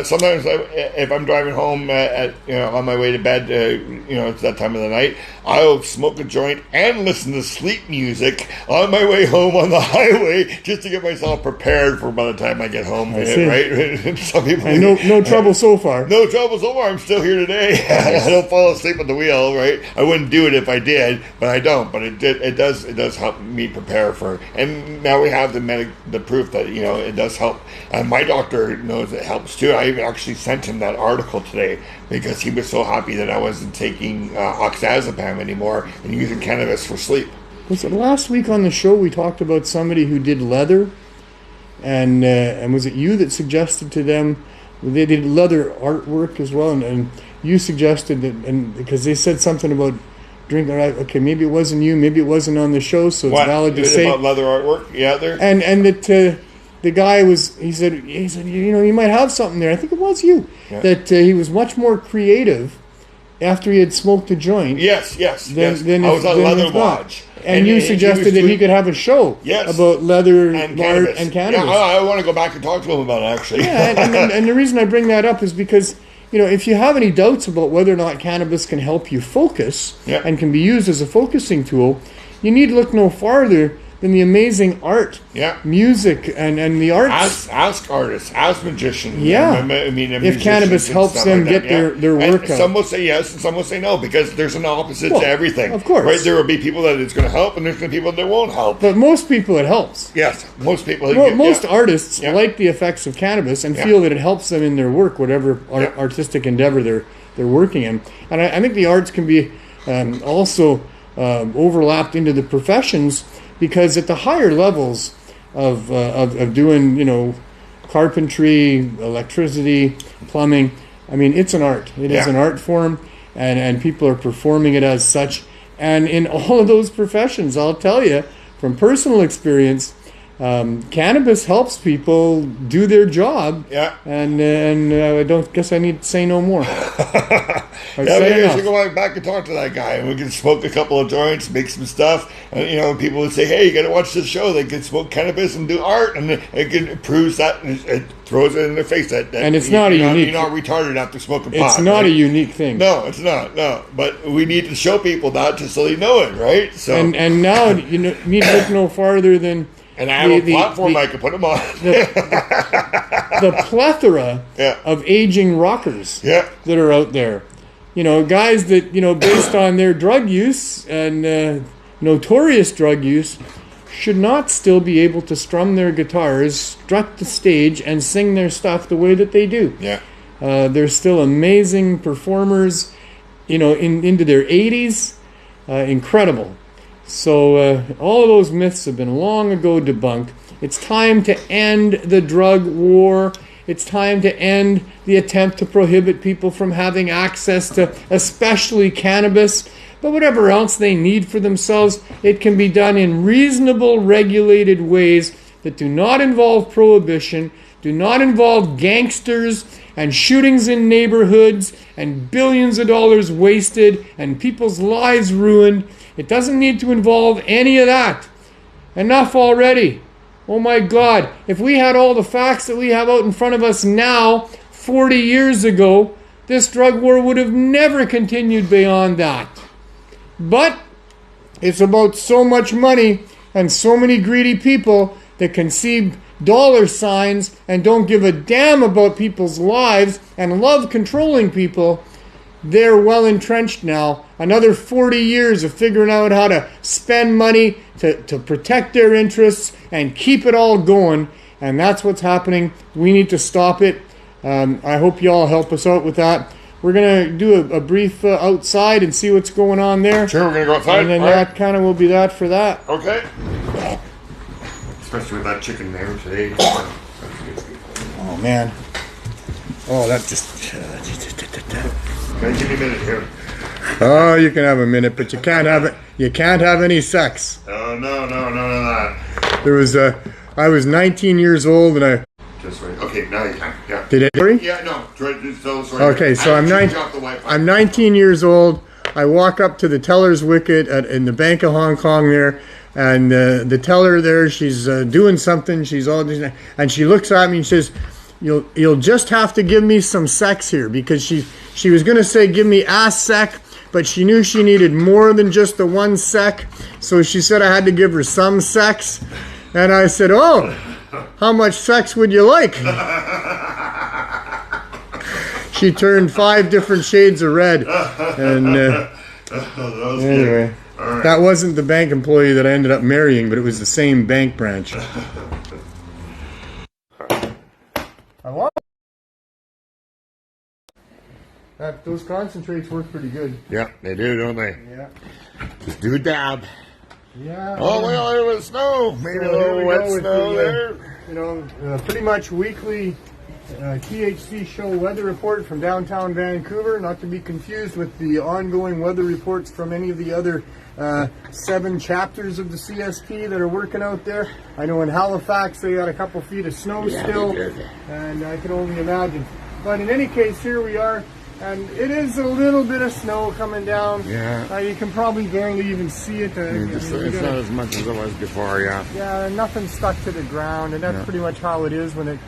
Sometimes if I'm driving home on my way to bed, it's that time of the night, I'll smoke a joint and listen to sleep music on my way home on the highway just to get myself prepared for by the time I get home. Right? Some people, and no trouble so far. No trouble so far. I'm still here today. I don't fall asleep at the wheel. Right? I wouldn't do it if I did, but I don't. But it does help me prepare for. And now we have the proof that it does help. And my doctor knows it helps too. I actually sent him that article today because he was so happy that I wasn't taking oxazepam anymore and using cannabis for sleep. Was it last week on the show we talked about somebody who did leather, and was it you that suggested to them they did leather artwork as well, and you suggested that, and because they said something about drinking. Okay, maybe it wasn't you, maybe it wasn't on the show, so it's valid to say about leather artwork. Yeah, there. And that the guy he said you might have something there. I think it was you that he was much more creative after he had smoked a joint. Yes. Than I was on Leather Lodge. And you suggested that he could have a show about leather and cannabis. Yeah, I want to go back and talk to him about it, actually. Yeah, and the reason I bring that up is because, if you have any doubts about whether or not cannabis can help you focus and can be used as a focusing tool, you need look no farther than the amazing art, music, and the arts. Ask artists, ask magicians. Yeah. If cannabis helps them get their work out. Some will say yes and some will say no because there's an opposite to everything. Of course. Right? There will be people that it's going to help and there's going to be people that won't help. But most people it helps. Yes, most people. Most artists like the effects of cannabis and feel that it helps them in their work, whatever artistic endeavor they're working in. And I think the arts can be also overlapped into the professions, because at the higher levels of doing, carpentry, electricity, plumbing, it's an art. It is an art form, and people are performing it as such. And in all of those professions, I'll tell you, from personal experience, cannabis helps people do their job. Yeah. And I don't guess I need to say no more. Maybe I should go back and talk to that guy, and we can smoke a couple of joints, make some stuff. And people would say, "Hey, you got to watch this show. They can smoke cannabis and do art, and it proves that it throws it in their face that and it's not a unique. You're not retarded after smoking pot. It's not a unique thing. No, it's not. No, but we need to show people that just so they know it, right? So and now you need to look no farther than. And I have a platform I can put them on. The plethora of aging rockers that are out there. Guys that, based on their drug use and notorious drug use, should not still be able to strum their guitars, strut the stage, and sing their stuff the way that they do. Yeah. They're still amazing performers, into their 80s. Incredible. So all of those myths have been long ago debunked. It's time to end the drug war. It's time to end the attempt to prohibit people from having access to especially cannabis, but whatever else they need for themselves. It can be done in reasonable, regulated ways that do not involve prohibition, do not involve gangsters and shootings in neighborhoods and billions of dollars wasted and people's lives ruined. It doesn't need to involve any of that. Enough already. Oh my God, if we had all the facts that we have out in front of us now, 40 years ago, this drug war would have never continued beyond that. But it's about so much money and so many greedy people that can see dollar signs and don't give a damn about people's lives and love controlling people. They're well entrenched now. Another 40 years of figuring out how to spend money to protect their interests and keep it all going. And that's what's happening. We need to stop it. I hope you all help us out with that. We're going to do a brief outside and see what's going on there. Sure, we're going to go outside. And then that kind of will be that for that. Okay. Especially with that chicken there today. Oh, man. Oh, that just... Can I give you a minute here? Oh, you can have a minute, but you can't have it. You can't have any sex. Oh, no, that. There was I was 19 years old, and I. Just wait. Okay, now you can. Yeah. Did it? Yeah, no. So sorry. Okay, so I'm 19 years old. I walk up to the teller's wicket in the Bank of Hong Kong there, and the teller there, she's doing something. She's all, and she looks at me and says, "You'll just have to give me some sex here," because she was going to say, "Give me a sec," but she knew she needed more than just the one sec, so she said I had to give her some sex, and I said, "Oh, how much sex would you like?" She turned 5 different shades of red, and anyway, right. That wasn't the bank employee that I ended up marrying, but it was the same bank branch. I love that. Those concentrates work pretty good. Yeah, they do, don't they? Yeah. Just do a dab. Yeah. Oh, well, there was snow. Maybe a little wet snow there. Pretty much weekly THC show weather report from downtown Vancouver, not to be confused with the ongoing weather reports from any of the other 7 chapters of the CSP that are working out there. I know in Halifax they got a couple feet of snow still, and I can only imagine. But in any case, here we are, and it is a little bit of snow coming down. Yeah. You can probably barely even see it. It's not as much as it was before, yeah. Yeah, nothing stuck to the ground, and that's pretty much how it is when it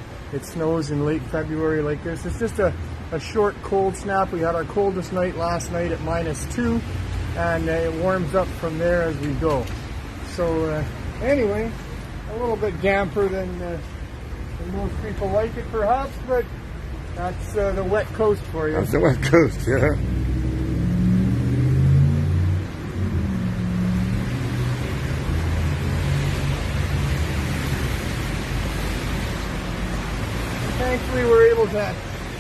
snows in late February like this. It's just a short cold snap. We had our coldest night last night at -2, and it warms up from there as we go. So anyway, a little bit damper than most people like it perhaps, but that's the wet coast for you. That's the wet coast, yeah. Thankfully, we're able to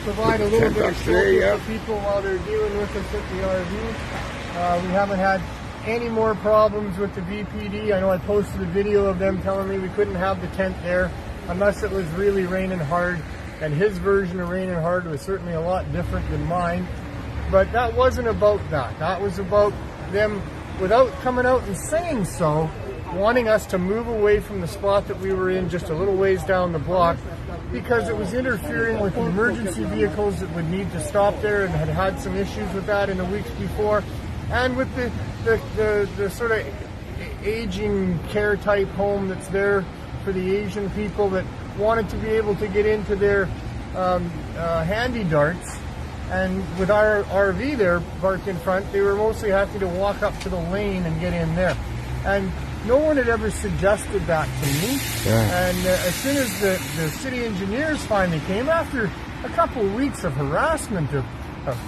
provide a little bit of shelter for people while they're dealing with us at the RV. We haven't had any more problems with the VPD. I know I posted a video of them telling me we couldn't have the tent there unless it was really raining hard, and his version of raining hard was certainly a lot different than mine. But that wasn't about that. That was about them, without coming out and saying so, wanting us to move away from the spot that we were in just a little ways down the block, because it was interfering with emergency vehicles that would need to stop there and had some issues with that in the weeks before, and with the sort of aging care type home that's there for the Asian people that wanted to be able to get into their handy darts. And with our RV there parked in front, they were mostly having to walk up to the lane and get in there. And no one had ever suggested that to me. Yeah. And as soon as the city engineers finally came, after a couple of weeks of harassment of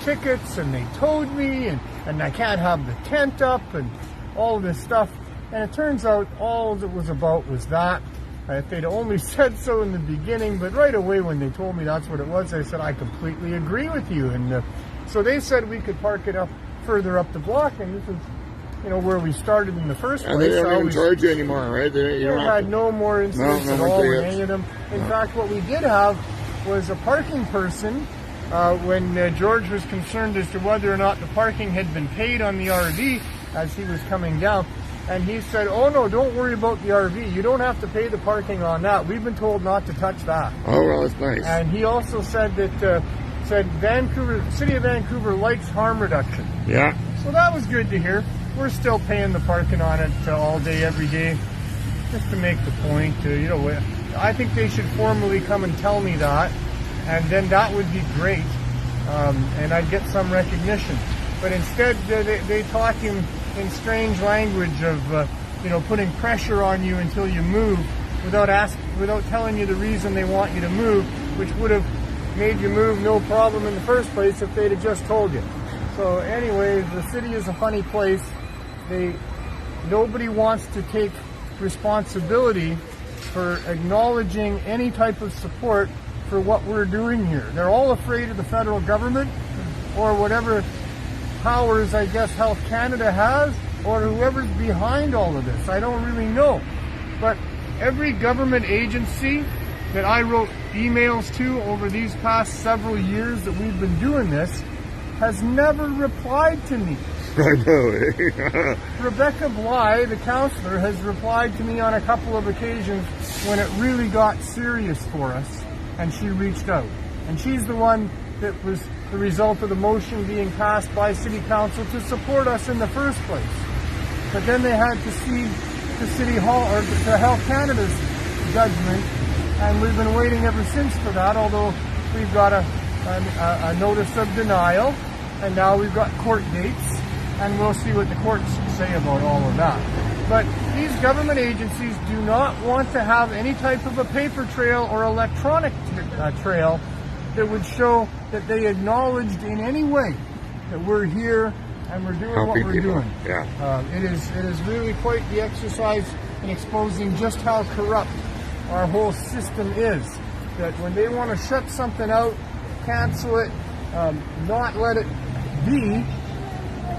tickets, and they towed me, and I can't have the tent up, and all this stuff. And it turns out all it was about was that. If they'd only said so in the beginning, but right away when they told me that's what it was, I said, I completely agree with you. And so they said we could park it up further up the block, and this is, where we started in the first place. And they don't even charge you anymore, right? They had no more incidents at all with any of them. In fact, what we did have was a parking person when George was concerned as to whether or not the parking had been paid on the RV as he was coming down. And he said, "Oh no, don't worry about the RV. You don't have to pay the parking on that. We've been told not to touch that." Oh, well, that's nice. And he also said that City of Vancouver likes harm reduction. Yeah. So that was good to hear. We're still paying the parking on it all day, every day, just to make the point. I think they should formally come and tell me that, and then that would be great, and I'd get some recognition. But instead, they talk in strange language of putting pressure on you until you move, without telling you the reason they want you to move, which would have made you move no problem in the first place if they'd have just told you. So anyway, the city is a funny place. Nobody wants to take responsibility for acknowledging any type of support for what we're doing here. They're all afraid of the federal government, or whatever powers, I guess, Health Canada has, or whoever's behind all of this. I don't really know. But every government agency that I wrote emails to over these past several years that we've been doing this has never replied to me. I know. Rebecca Bly, the counselor, has replied to me on a couple of occasions when it really got serious for us, and she reached out. And she's the one that was the result of the motion being passed by City Council to support us in the first place. But then they had to see to City Hall or to Health Canada's judgment, and we've been waiting ever since for that, although we've got a notice of denial, and now we've got court dates, and we'll see what the courts say about all of that. But these government agencies do not want to have any type of a paper trail or electronic trail that would show that they acknowledged in any way that we're here and we're doing what we're doing. Yeah. It is really quite the exercise in exposing just how corrupt our whole system is. That when they want to shut something out, cancel it, not let it be,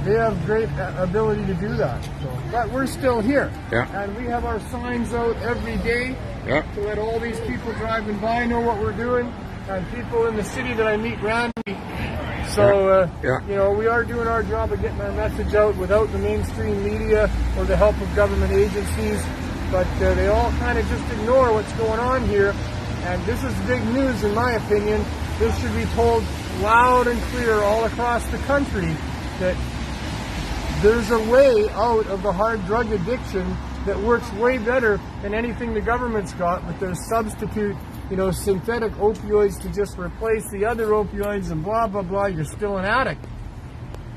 they have great ability to do that. So, but we're still here. Yeah. And we have our signs out every day to let all these people driving by know what we're doing, and people in the city that I meet randomly. So, you know, we are doing our job of getting our message out without the mainstream media or the help of government agencies. But they all kind of just ignore what's going on here. And this is big news, in my opinion. This should be told loud and clear all across the country that there's a way out of the hard drug addiction that works way better than anything the government's got with their substitute, you know, synthetic opioids to just replace the other opioids and blah, blah, blah. You're still an addict.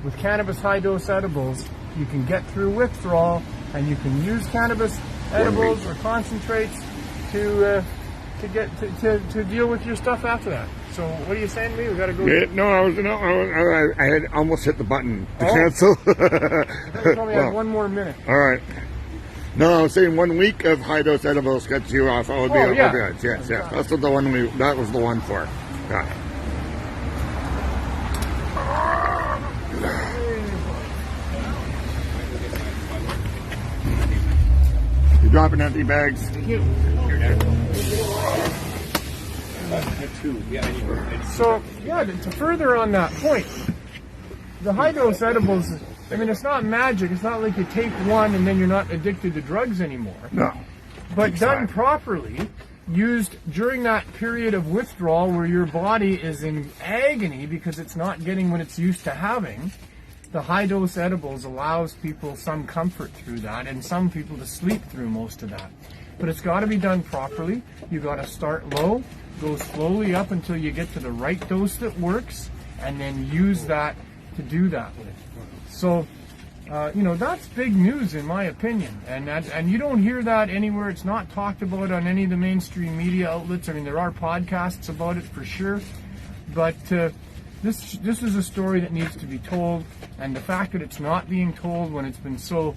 With cannabis high-dose edibles, you can get through withdrawal, and you can use cannabis edibles or concentrates to deal with your stuff after that. So what are you saying to me? We got to go. I had almost hit the button to cancel. You told me I had 1 more minute. All right. No, I was saying 1 week of high dose edibles gets you off opioids. Yes. That's what that was the one for. Yeah. You're dropping empty bags. So, to further on that point, the high-dose edibles, I mean, it's not magic. It's not like you take one and then you're not addicted to drugs anymore. No. But done properly, used during that period of withdrawal where your body is in agony because it's not getting what it's used to having, the high-dose edibles allows people some comfort through that and some people to sleep through most of that. But it's got to be done properly. You got to start low, go slowly up until you get to the right dose that works, and then use that to do that with. So, that's big news in my opinion, and you don't hear that anywhere. It's not talked about on any of the mainstream media outlets. I mean, there are podcasts about it for sure, but this is a story that needs to be told, and the fact that it's not being told when it's been so,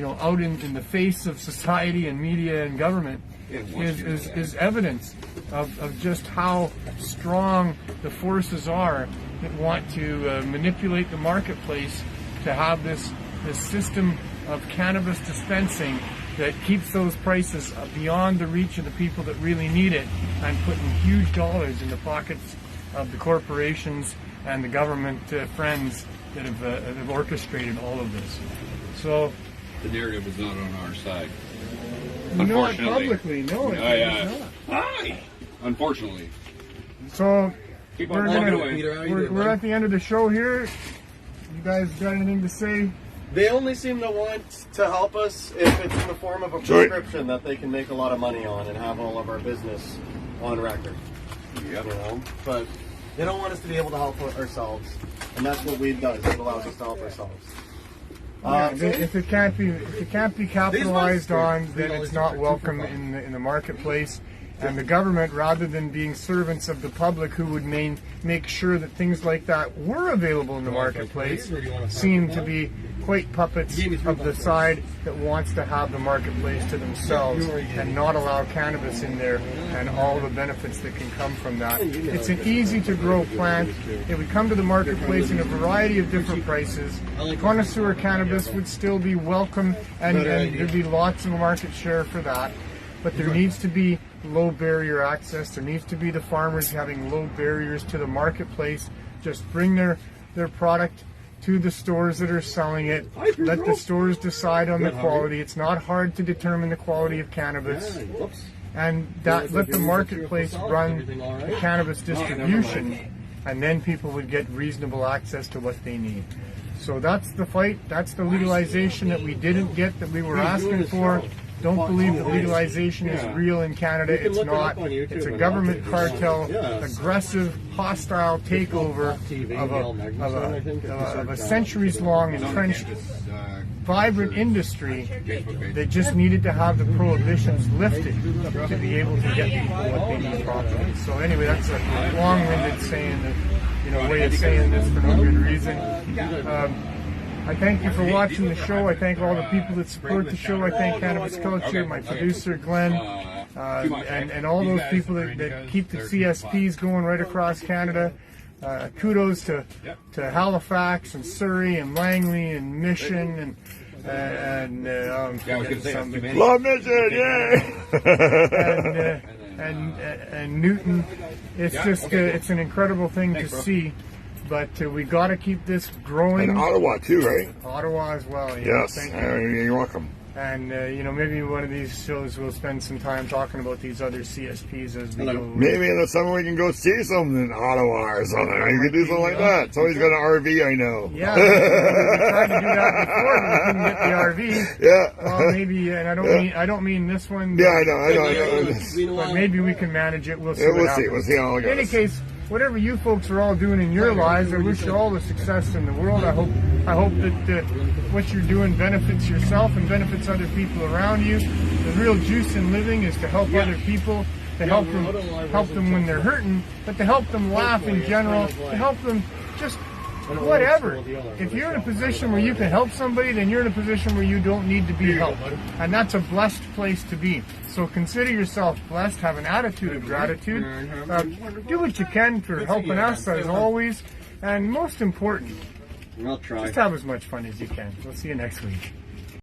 out in the face of society and media and government is evidence of just how strong the forces are that want to manipulate the marketplace to have this system of cannabis dispensing that keeps those prices beyond the reach of the people that really need it and putting huge dollars in the pockets of the corporations and the government friends that have orchestrated all of this. So the narrative is not on our side. Not publicly, no. It's not. Aye. Unfortunately. So Keep on walking away. we're at the end of the show here. You guys got anything to say? They only seem to want to help us if it's in the form of a prescription that they can make a lot of money on and have all of our business on record. Yep. But they don't want us to be able to help ourselves, and that's what weed does. It allows us to help ourselves. If it can't be capitalized on, then it's not welcome in the marketplace. And the government, rather than being servants of the public who would make sure that things like that were available in the marketplace, seem to be quite puppets of the side that wants to have the marketplace to themselves and not allow cannabis in there and all the benefits that can come from that. It's an easy to grow plant. It would come to the marketplace in a variety of different prices. Connoisseur cannabis would still be welcome, and there'd be lots of market share for that. But there needs to be low barrier access. There needs to be the farmers having low barriers to the marketplace. Just bring their product to the stores that are selling it. Let the stores decide on the quality. It's not hard to determine the quality of cannabis. And let the marketplace run the cannabis distribution and then people would get reasonable access to what they need. So that's the fight. That's the legalization that we didn't get, that we were asking for. Don't believe that legalization is real in Canada. It's not. It's a government cartel, aggressive, hostile takeover of a centuries-long entrenched, vibrant industry that just needed to have the prohibitions lifted to be able to get people what they need properly. So anyway, that's a long-winded saying, way of saying this for no good reason. I thank you for watching the show. I thank all the people that support the show. I thank Cannabis Culture, my producer Glenn, and all those people that keep the CSPs going right across Canada. Kudos to Halifax and Surrey and Langley and Mission Love Mission, and Newton. It's just it's an incredible thing to see. But we got to keep this growing. And Ottawa too, right? Ottawa as well. Yes, you're welcome. And maybe one of these shows we'll spend some time talking about these other CSPs as we go. Maybe in the summer we can go see something in Ottawa or something. You could do something like that. Somebody's got an RV, I know. Yeah, we tried to do that before, but we couldn't get the RV. Yeah. Well, maybe, and I don't mean this one. Yeah, I know. But maybe we can manage it. We'll see. Yeah, we'll see how it goes. In any case, whatever you folks are all doing in your lives, I wish you all the success in the world. I hope that what you're doing benefits yourself and benefits other people around you. The real juice in living is to help other people, to help them when they're hurting, but to help them laugh in general, to help them just whatever. If you're in a position where you can help somebody, then you're in a position where you don't need to be helped. And that's a blessed place to be. So consider yourself blessed, have an attitude of gratitude. Do what you can for helping us, as always. And most important, just have as much fun as you can. We'll see you next week.